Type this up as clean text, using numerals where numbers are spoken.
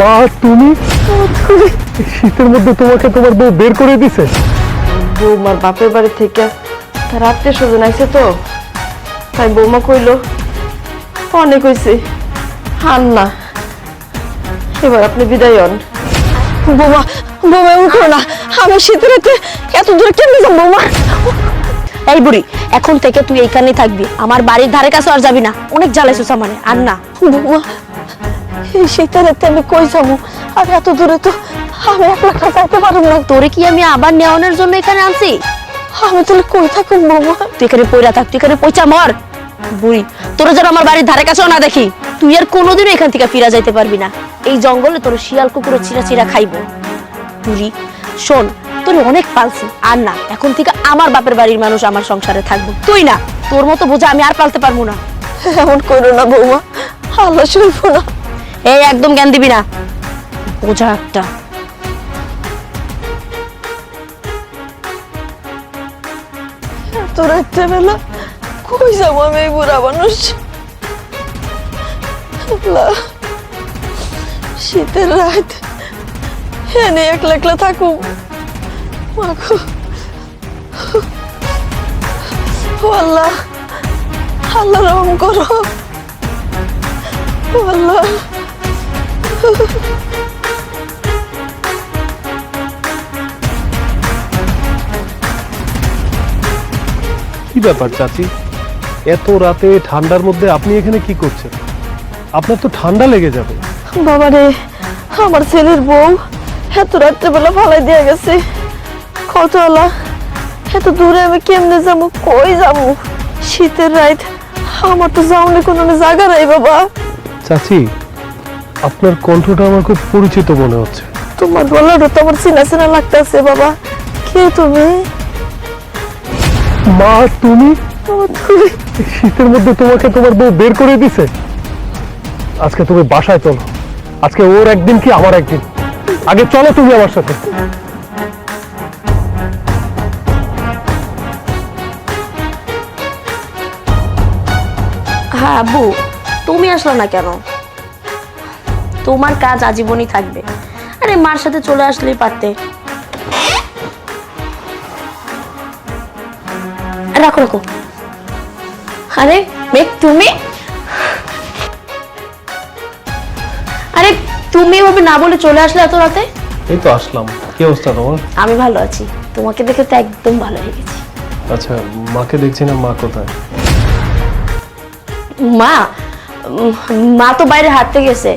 মা তুমি শীতের মধ্যে তোমাকে তোমার বউ বের করে দিছে? বৌমার বাপের বাড়ি থেকে তার আত্মীয় স্বজন আইছে তো, তাই বৌমা কইল অনেক হয়েছে হান না, এবার আপনি বিদায় হন। বৌমা বৌমা উঠো না, আমি শীতের রাতে এত দূরে কেমনে যাবো বৌমা? এই বুড়ি, এখন থেকে তুই এইখানেই থাকবি, আমার বাড়ির ধারে কাছে আর যাবি না, অনেক জ্বালাইছিস আমারে, আর না। বৌমা এই শীতের রাতে আমি কই যাবো? আর এত দূরে তো আমি একলা যাইতে পারবো না। তোরে কি আমি আবার নেওয়ানোর জন্য এখানে আনছি? আমি তাহলে কই থাকুন বৌমা? তুই এখানে পয়রা থাক, তুই এখানে পয়সা মর। বুড়ি, তোরা যেন আমার বাড়ির ধারে কাছেও না দেখি, তুই আর কোনোদিনও এখান থেকে ফিরা যাইতে পারবি না। এই জঙ্গলে তোর শিয়াল কুকুরের চিরা চিরা খাইবো। বুড়ি শোন, তোর অনেক পালছি, আর না, এখন থেকে আমার বাপের বাড়ির মানুষ আমার সংসারে থাকবো, তুই না। তোর মতো বোঝা আমি আর পালতে পারবো না। এমন করো না বৌমা, আল্লাহ শুনব না। এই একদম জ্ঞান দিবি না, বোঝা একটা। এত রাত্রেবেলা কই যাবো আমি, এই বুড়া মানুষ? শীতের রাত এনে একলা একলা থাকুক। মাগো ও আল্লাহ, আল্লাহ রহম করো ও আল্লাহ। কি ব্যাপার চাচি, এত রাতে ঠান্ডার মধ্যে আপনি এখানে কি করছেন? আপনার তো ঠান্ডা লেগে যাবে। বাবারে, আমার ছেলের বউ এত রাত্রেবেলা ফালাই দিয়ে গেছে। কত আলা, এত দূরে আমি কেমনে যাবো, কই যাবো? শীতের রাত, আমার তো যাওনে কোনো জায়গা নাই বাবা। চাচি, আপনার কণ্ঠটা আমার খুব পরিচিত মনে হচ্ছে। তোমার গলাটা তো আমার চেনা চেনা লাগতেছে বাবা। কে তুমি? মা তুমি শীতের মধ্যে তোমাকে তোমার বউ বের করে দিছে? আজকে তুমি বাসায় চলো, আজকে ওর একদিন কি আমার একদিন। আগে চলো তুমি আমার সাথে। হ্যাঁ আব্বু, তুমি আসলো না কেন? তোমার কাজ আজীবনই থাকবে। আরে মার সাথে চলে আসলেই পারতে। রাখো রাখো। আরে মেঘ, তুমি? আরে তুমি এভাবে না বলে চলে আসলে এত রাতে? এই তো আসলাম। কি অবস্থা তোমার? আমি ভালো আছি, তোমাকে দেখে তো একদম ভালো হয়ে গেছি। আচ্ছা, মাকে দেখছি না, মা কোথায়? মা মা তো বাইরে হাঁটতে গেছে।